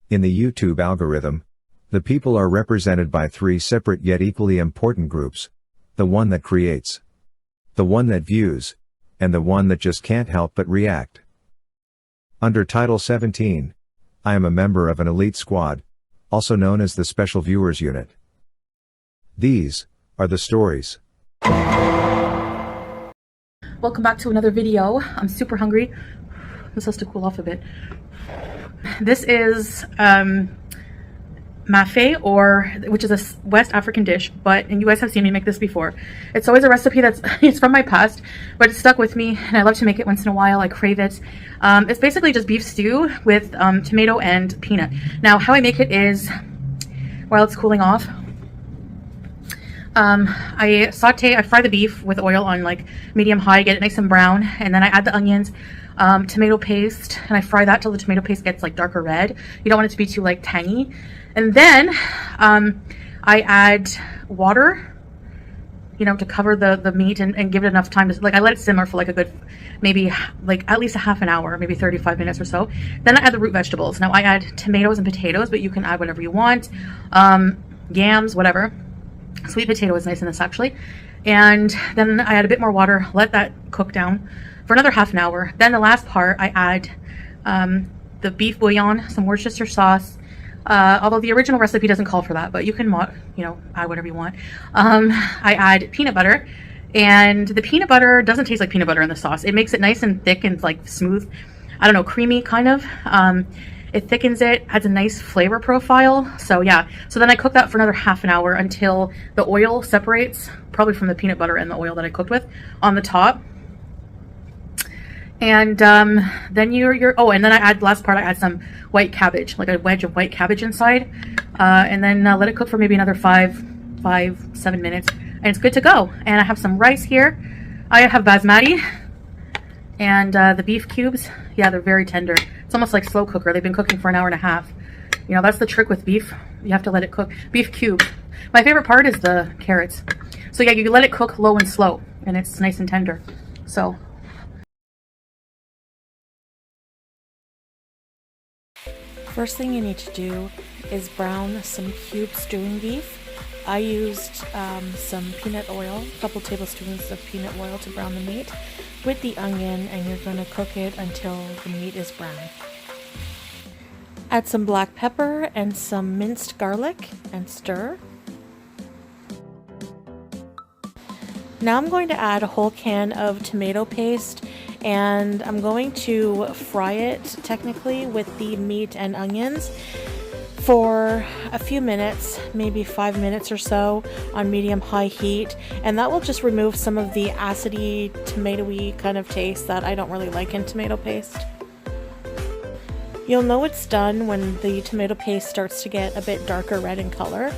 In the YouTube algorithm, the people are represented by three separate yet equally important groups: the one that creates, the one that views, and the one that just can't help but react. Under Title 17, I am a member of an elite squad, also known as the Special Viewers Unit. These are the stories. Welcome back to another video. I'm super hungry. This has to cool off a bit. This is mafe, which is a West African dish, and you guys have seen me make this before. It's always a recipe it's from my past, but it's stuck with me and I love to make it once in a while. I crave it. It's basically just beef stew with tomato and peanut. Now how I make it is, while it's cooling off, I fry the beef with oil on like medium high, get it nice and brown, and then I add the onions, tomato paste, and I fry that till the tomato paste gets like darker red. You don't want it to be too like tangy. And then I add water, to cover the meat and give it enough time to, I let it simmer for like a good, maybe like at least a half an hour, maybe 35 minutes or so. Then I add the root vegetables. Now I add tomatoes and potatoes, but you can add whatever you want, yams, whatever. Sweet potato is nice in this actually. And then I add a bit more water, let that cook down for another half an hour. Then the last part, I add the beef bouillon, some Worcestershire sauce, although the original recipe doesn't call for that, but you can, add whatever you want. I add peanut butter, and the peanut butter doesn't taste like peanut butter in the sauce. It makes it nice and thick and like smooth, I don't know, creamy kind of. It thickens it, adds a nice flavor profile. So yeah, so then I cook that for another half an hour until the oil separates, probably from the peanut butter and the oil that I cooked with on the top. And then and then I add, last part, I add some white cabbage, like a wedge of white cabbage inside, and then let it cook for maybe another 7 minutes, and it's good to go. And I have some rice here. I have basmati, and the beef cubes, yeah, they're very tender. It's almost like slow cooker. They've been cooking for an hour and a half. That's the trick with beef. You have to let it cook. Beef cube. My favorite part is the carrots. So yeah, you let it cook low and slow, and it's nice and tender. So first thing you need to do is brown some cube stewing beef. I used some peanut oil, a couple tablespoons of peanut oil to brown the meat with the onion, and you're going to cook it until the meat is brown. Add some black pepper and some minced garlic and stir. Now I'm going to add a whole can of tomato paste, and I'm going to fry it technically with the meat and onions for a few minutes, maybe 5 minutes or so on medium-high heat, and that will just remove some of the acidy, tomatoey kind of taste that I don't really like in tomato paste. You'll know it's done when the tomato paste starts to get a bit darker red in color.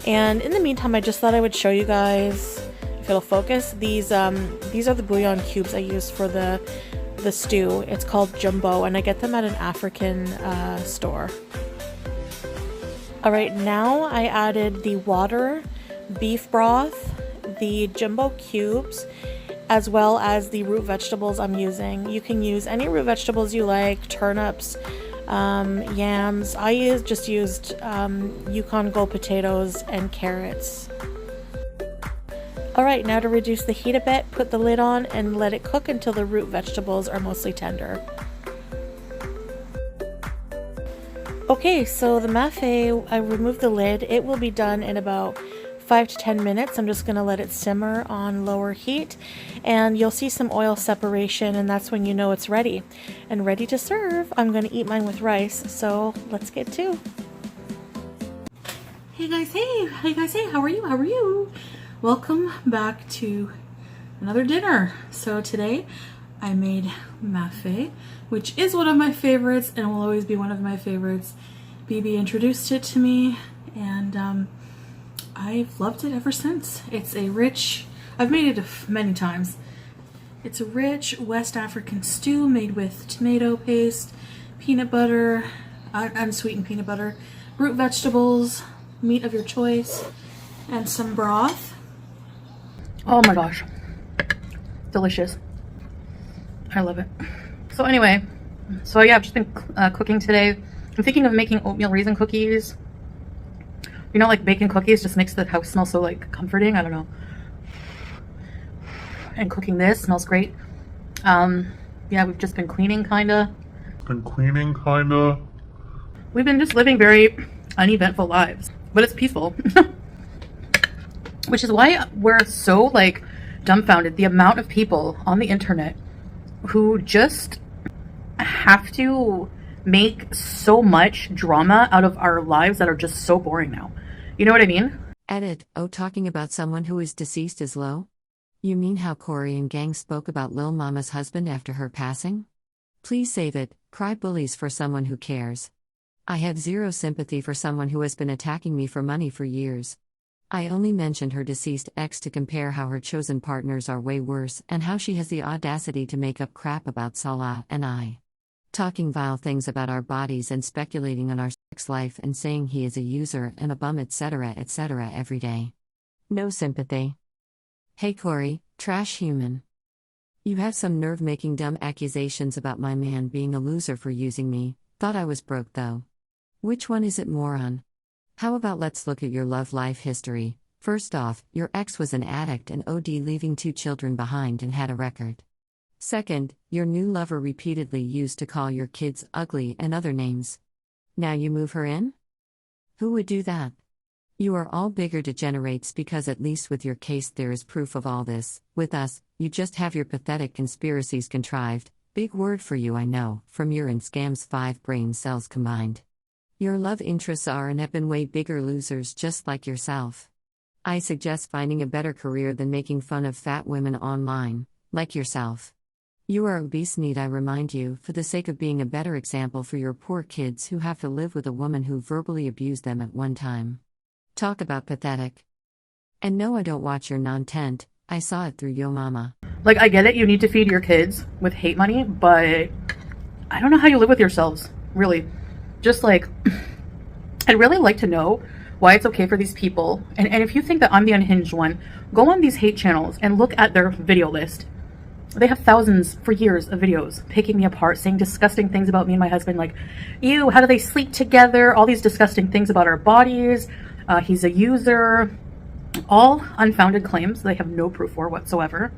And in the meantime, I just thought I would show you guys, if it'll focus, these are the bouillon cubes I use for the stew. It's called jumbo, and I get them at an African store. Alright, now I added the water, beef broth, the jumbo cubes, as well as the root vegetables I'm using. You can use any root vegetables you like, turnips, yams. I just used Yukon Gold potatoes and carrots. Alright, now to reduce the heat a bit, put the lid on and let it cook until the root vegetables are mostly tender. Okay, so the mafe, I removed the lid. It will be done in about 5 to 10 minutes. I'm just going to let it simmer on lower heat, and you'll see some oil separation, and that's when you know it's ready. And ready to serve. I'm going to eat mine with rice, so let's get to. Hey guys, how are you? Welcome back to another dinner. So today I made mafe, which is one of my favorites and will always be one of my favorites. BB introduced it to me, and I've loved it ever since. It's a rich, I've made it many times. It's a rich West African stew made with tomato paste, peanut butter, unsweetened peanut butter, root vegetables, meat of your choice, and some broth. Oh my gosh, delicious. I love it. So anyway, so yeah, I've just been cooking today. I'm thinking of making oatmeal raisin cookies. You know, like baking cookies just makes the house smell so like comforting. I don't know. And cooking this smells great. Yeah, we've just been cleaning kinda. We've been just living very uneventful lives, but it's peaceful. Which is why we're so like dumbfounded. The amount of people on the internet who just have to make so much drama out of our lives that are just so boring now. You know what I mean? Edit. Oh, talking about someone who is deceased is low? You mean how Corey and gang spoke about Lil Mama's husband after her passing? Please save it. Cry bullies for someone who cares. I have zero sympathy for someone who has been attacking me for money for years. I only mentioned her deceased ex to compare how her chosen partners are way worse and how she has the audacity to make up crap about Salah and I. Talking vile things about our bodies and speculating on our sex life and saying he is a user and a bum etc. every day. No sympathy. Hey Corey, trash human. You have some nerve making dumb accusations about my man being a loser for using me, thought I was broke though. Which one is it, moron? How about let's look at your love life history. First off, your ex was an addict and OD, leaving 2 children behind and had a record. Second, your new lover repeatedly used to call your kids ugly and other names. Now you move her in? Who would do that? You are all bigger degenerates because at least with your case there is proof of all this. With us, you just have your pathetic conspiracies contrived. Big word for you, I know, from your and Scam's 5 brain cells combined. Your love interests are and have been way bigger losers just like yourself. I suggest finding a better career than making fun of fat women online, like yourself. You are obese, need I remind you, for the sake of being a better example for your poor kids who have to live with a woman who verbally abused them at one time. Talk about pathetic. And no, I don't watch your non-tent, I saw it through Yo Mama. Like, I get it, you need to feed your kids with hate money, but I don't know how you live with yourselves, really. Just like, I'd really like to know why it's okay for these people. And if you think that I'm the unhinged one, go on these hate channels and look at their video list. They have thousands for years of videos picking me apart, saying disgusting things about me and my husband, like, ew, how do they sleep together? All these disgusting things about our bodies. He's a user. All unfounded claims they have no proof for whatsoever.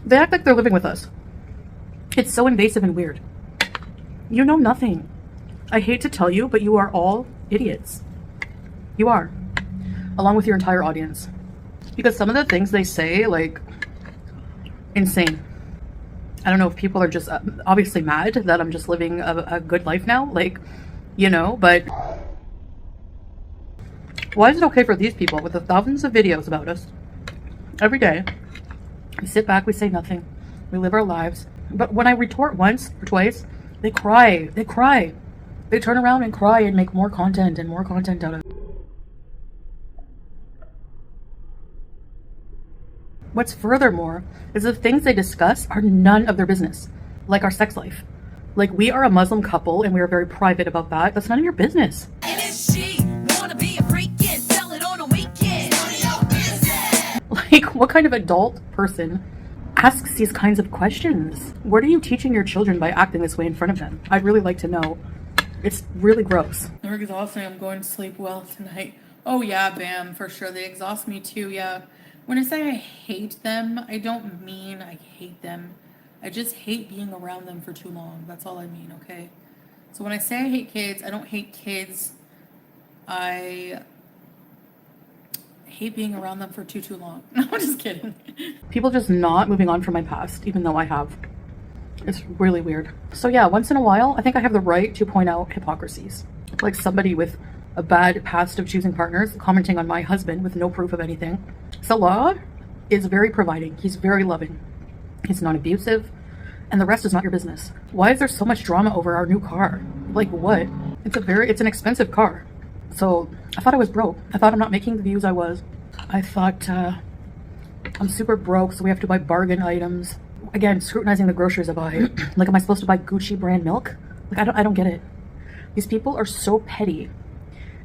They act like they're living with us. It's so invasive and weird. You know nothing. I hate to tell you, but you are all idiots. You are. Along with your entire audience. Because some of the things they say, like, insane. I don't know if people are just obviously mad that I'm just living a good life now. Like, you know, but why is it okay for these people with the thousands of videos about us every day? We sit back, we say nothing. We live our lives. But when I retort once or twice, they cry. They cry. They turn around and cry and make more content and more content out of it. What's furthermore is the things they discuss are none of their business, like our sex life. Like, we are a Muslim couple and we are very private about that. That's none of your business. Like, what kind of adult person asks these kinds of questions? What are you teaching your children by acting this way in front of them? I'd really like to know. It's really gross. They're exhausting. I'm going to sleep well tonight. Oh yeah, bam, for sure. They exhaust me too, yeah. When I say I hate them, I don't mean I hate them. I just hate being around them for too long. That's all I mean, okay? So when I say I hate kids, I don't hate kids. I hate being around them for too long. No, I'm just kidding. People just not moving on from my past, even though I have. It's really weird. So yeah, once in a while, I think I have the right to point out hypocrisies. Like somebody with a bad past of choosing partners commenting on my husband with no proof of anything. Salah is very providing. He's very loving. He's not abusive. And the rest is not your business. Why is there so much drama over our new car? Like what? It's an expensive car. So I thought I was broke. I thought I'm not making the views I was. I thought I'm super broke, so we have to buy bargain items. Again, scrutinizing the groceries I buy. Like, am I supposed to buy Gucci brand milk? Like, I don't get it. These people are so petty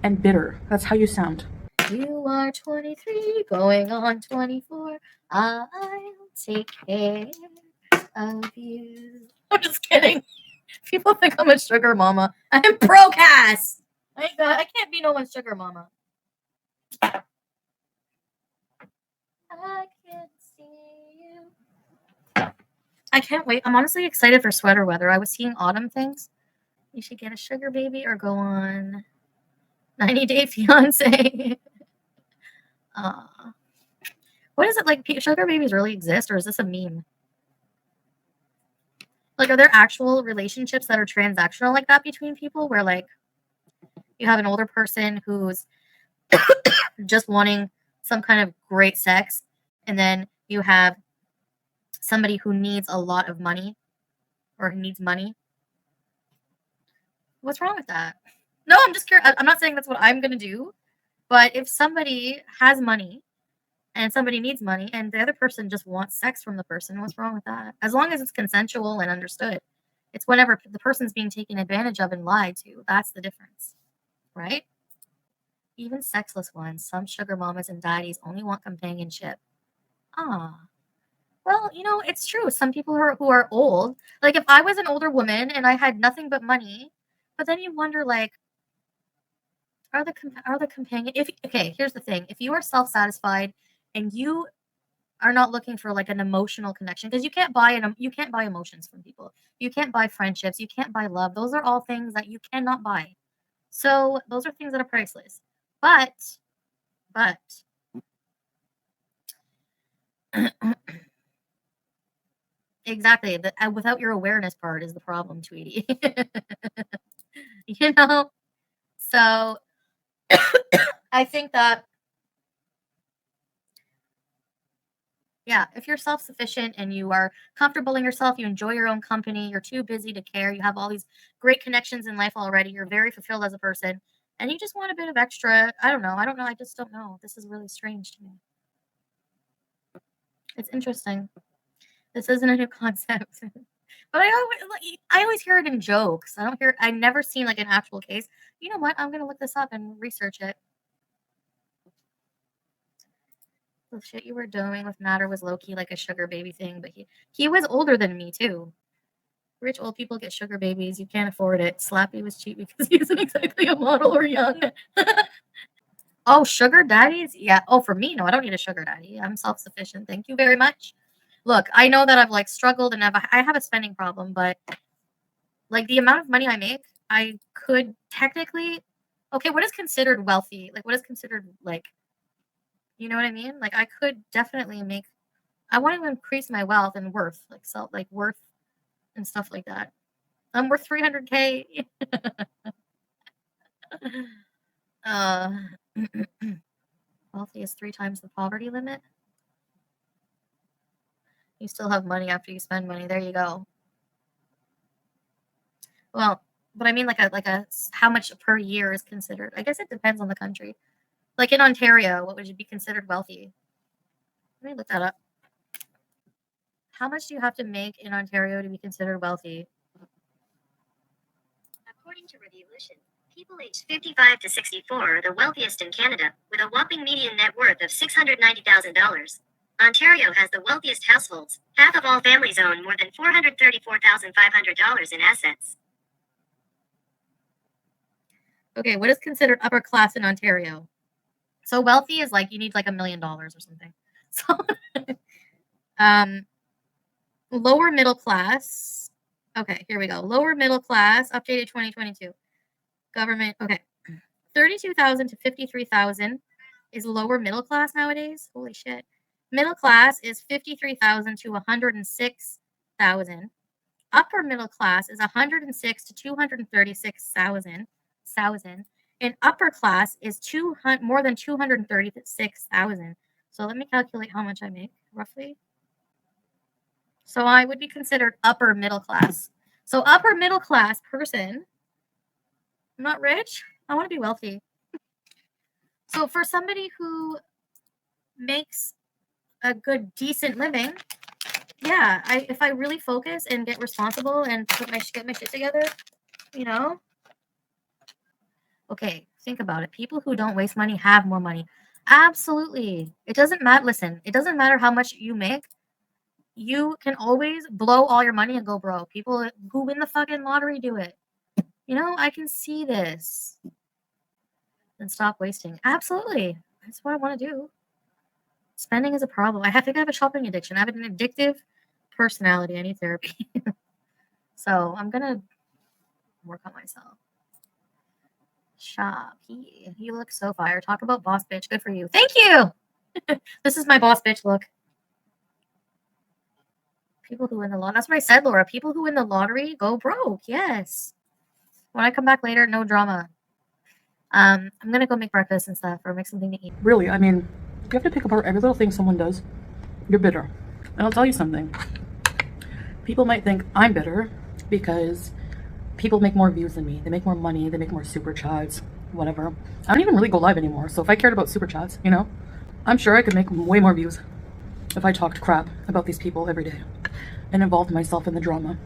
and bitter. That's how you sound. You are 23, going on 24. I'll take care of you. I'm just kidding. People think I'm a sugar mama. I'm broke-ass. I can't be no one's sugar mama. I can't see you. I can't wait. I'm honestly excited for sweater weather. I was seeing autumn things. You should get a sugar baby or go on 90 Day Fiance. What is it like? Sugar babies really exist, or is this a meme? Like, are there actual relationships that are transactional like that between people, where like you have an older person who's just wanting some kind of great sex, and then you have somebody who needs a lot of money or who needs money? What's wrong with that? No, I'm just curious. I'm not saying that's what I'm gonna do, but if somebody has money and somebody needs money and the other person just wants sex from the person, what's wrong with that? As long as it's consensual and understood. It's whenever the person's being taken advantage of and lied to. That's the difference, right? Even sexless ones, some sugar mamas and daddies only want companionship. Ah, well, it's true. Some people who are old, like if I was an older woman and I had nothing but money, but then you wonder, like, are the companion? Okay, here's the thing: if you are self-satisfied and you are not looking for like an emotional connection, because you can't buy emotions from people. You can't buy friendships. You can't buy love. Those are all things that you cannot buy. So those are things that are priceless. But exactly, without your awareness part is the problem, Tweety. So I think that, yeah, if you're self-sufficient and you are comfortable in yourself, you enjoy your own company, you're too busy to care, you have all these great connections in life already, you're very fulfilled as a person, and you just want a bit of extra, I don't know, I just don't know. This is really strange to me. It's interesting. This isn't a new concept. But I always hear it in jokes. I've never seen like an actual case. You know what? I'm gonna look this up and research it. The shit you were doing with Matter was low-key like a sugar baby thing, but he was older than me too. Rich old people get sugar babies. You can't afford it. Slappy was cheap because he isn't exactly a model or young. Oh, sugar daddies? Yeah. Oh, for me, no, I don't need a sugar daddy. I'm self-sufficient. Thank you very much. Look, I know that I've like struggled and I have a spending problem, but like the amount of money I make, I could technically, okay, what is considered wealthy? Like what is considered like, you know what I mean? Like I could definitely make, I want to increase my wealth and worth, like worth and stuff like that. I'm worth 300K. Wealthy is 3 times the poverty limit. You still have money after you spend money. There you go. Well, but I mean like a how much per year is considered. I guess it depends on the country. Like in Ontario, what would you be considered wealthy? Let me look that up. How much do you have to make in Ontario to be considered wealthy? According to Refuting, people aged 55 to 64 are the wealthiest in Canada, with a whopping median net worth of $690,000. Ontario has the wealthiest households. Half of all families own more than $434,500 in assets. Okay, what is considered upper class in Ontario? So wealthy is like you need like $1 million or something. So lower middle class. Okay, here we go. Lower middle class, updated 2022. Government, okay. 32,000 to 53,000 is lower middle class nowadays. Holy shit. Middle class is 53,000 to 106,000. Upper middle class is 106 to 236,000. And upper class is more than 236,000. So let me calculate how much I make roughly. So I would be considered upper middle class. So upper middle class person. I'm not rich. I want to be wealthy. So for somebody who makes a good, decent living, yeah, if I really focus and get responsible and get my shit together, you know. Okay, think about it. People who don't waste money have more money. Absolutely. It doesn't matter. Listen, it doesn't matter how much you make. You can always blow all your money and go broke. People who win the fucking lottery do it. You know, I can see this. And stop wasting. Absolutely. That's what I want to do. Spending is a problem. I think I have a shopping addiction. I have an addictive personality. I need therapy. So I'm gonna work on myself. Shop. You look so fire. Talk about boss bitch. Good for you. Thank you. This is my boss bitch look. People who win the lottery. That's what I said, Laura. People who win the lottery go broke. Yes. When I come back later, no drama. I'm gonna go make breakfast and stuff, or make something to eat. Really, I mean, you have to pick apart every little thing someone does. You're bitter. And I'll tell you something. People might think I'm bitter because people make more views than me. They make more money. They make more super chats, whatever. I don't even really go live anymore. So if I cared about super chats, you know, I'm sure I could make way more views if I talked crap about these people every day and involved myself in the drama.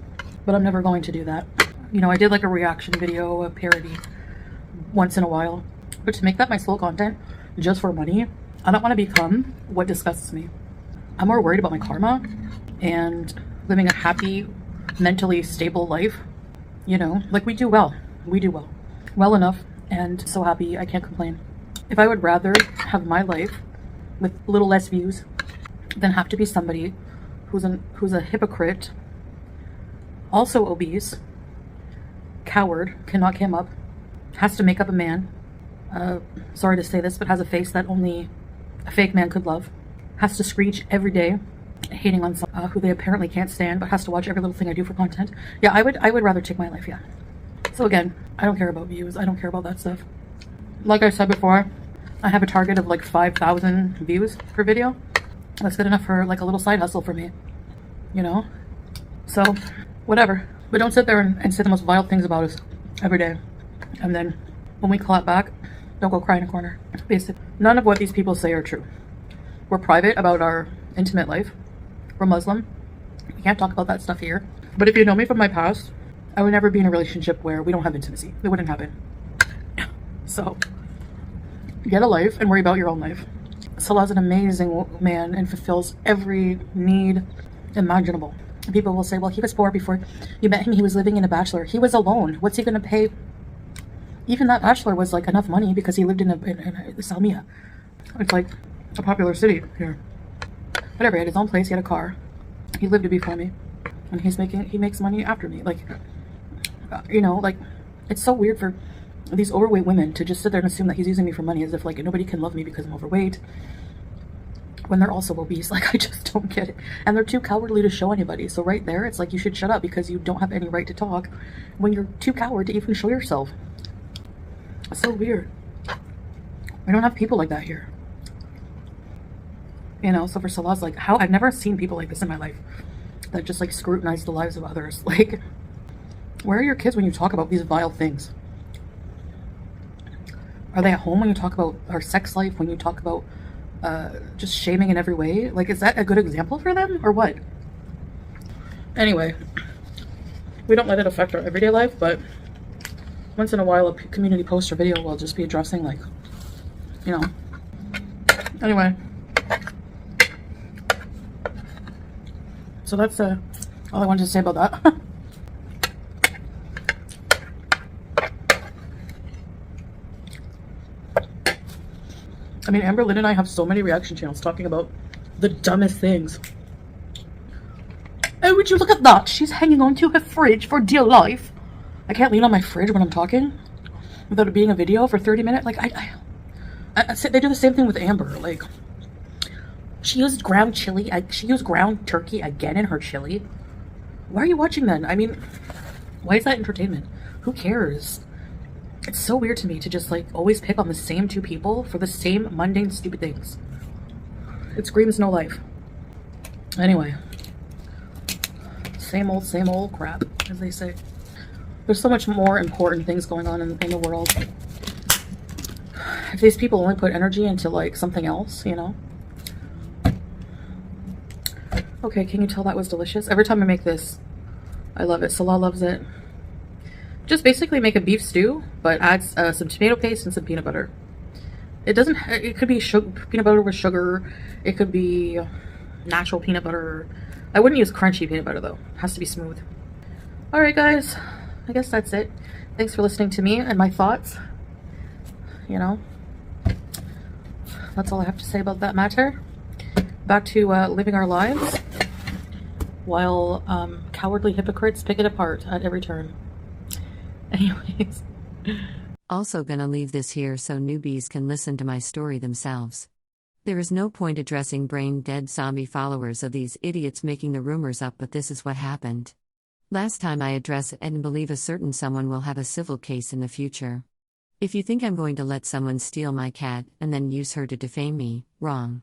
But I'm never going to do that. You know, I did like a reaction video, a parody once in a while. But to make that my sole content just for money, I don't want to become what disgusts me. I'm more worried about my karma and living a happy, mentally stable life. You know, like we do well. We do well. Well enough, and so happy I can't complain. If I would rather have my life with a little less views than have to be somebody who's a hypocrite, also obese, coward, cannot come up, has to make up a man, sorry to say this, but has a face that only a fake man could love, has to screech every day, hating on someone who they apparently can't stand, but has to watch every little thing I do for content. Yeah, I would rather take my life, yeah. So again, I don't care about views. I don't care about that stuff. Like I said before, I have a target of like 5,000 views per video. That's good enough for like a little side hustle for me, you know? So, whatever. But don't sit there and say the most vile things about us every day. And then when we clap back, don't go cry in a corner. Basically, none of what these people say are true. We're private about our intimate life. We're Muslim. We can't talk about that stuff here. But if you know me from my past, I would never be in a relationship where we don't have intimacy. It wouldn't happen. So, get a life and worry about your own life. Salah's an amazing man and fulfills every need imaginable. People will say, well, he was poor before you met him. He was living in a bachelor. He was alone. What's he going to pay? Even that bachelor was like enough money because he lived in a Salmiya. It's like a popular city here. Whatever, he had his own place. He had a car. He lived it before me. And he makes money after me. Like, you know, like, it's so weird for these overweight women to just sit there and assume that he's using me for money as if like nobody can love me because I'm overweight when they're also obese. Like, I just don't get it. And they're too cowardly to show anybody. So right there, it's like you should shut up because you don't have any right to talk when you're too coward to even show yourself. It's so weird. We don't have people like that here. You know, so for Salah's like, how I've never seen people like this in my life that just like scrutinize the lives of others. Like, where are your kids when you talk about these vile things? Are they at home when you talk about our sex life, when you talk about just shaming in every way? Like, is that a good example for them or what? Anyway, we don't let it affect our everyday life, but once in a while a community post or video will just be addressing, like, you know. Anyway, so that's all I wanted to say about that. I mean, Amber Lynn and I have so many reaction channels talking about the dumbest things. Oh, would you look at that? She's hanging onto her fridge for dear life. I can't lean on my fridge when I'm talking without it being a video for 30 minutes. Like, they do the same thing with Amber. Like, she used ground chili. She used ground turkey again in her chili. Why are you watching then? I mean, why is that entertainment? Who cares? It's so weird to me to just like always pick on the same two people for the same mundane, stupid things. It screams no life. Anyway, same old crap, as they say. There's so much more important things going on in the world. If these people only put energy into like something else, you know. Okay, can you tell that was delicious? Every time I make this, I love it. Salah loves it. Just basically make a beef stew, but add some tomato paste and some peanut butter. It could be peanut butter with sugar. It could be natural peanut butter. I wouldn't use crunchy peanut butter though. It has to be smooth. Alright guys, I guess that's it. Thanks for listening to me and my thoughts. You know, that's all I have to say about that matter. Back to living our lives while cowardly hypocrites pick it apart at every turn. Anyways. Also gonna leave this here so newbies can listen to my story themselves. There is no point addressing brain-dead zombie followers of these idiots making the rumors up, but this is what happened. Last time I address it and believe a certain someone will have a civil case in the future. If you think I'm going to let someone steal my cat and then use her to defame me, wrong.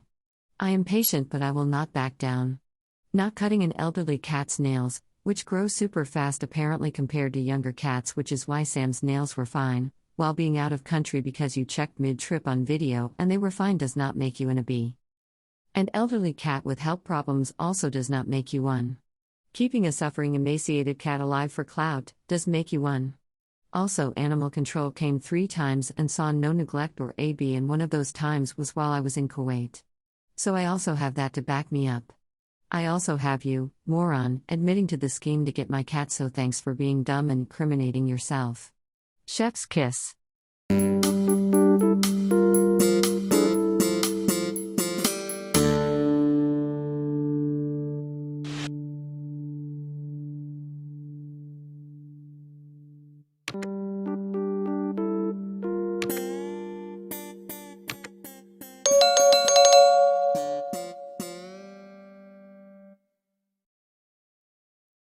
I am patient, but I will not back down. Not cutting an elderly cat's nails, which grow super fast apparently compared to younger cats, which is why Sam's nails were fine, while being out of country because you checked mid-trip on video and they were fine does not make you an AB. An elderly cat with health problems also does not make you one. Keeping a suffering emaciated cat alive for clout does make you one. Also, animal control came 3 times and saw no neglect or AB, and one of those times was while I was in Kuwait. So I also have that to back me up. I also have you, moron, admitting to the scheme to get my cat, so thanks for being dumb and incriminating yourself. Chef's kiss.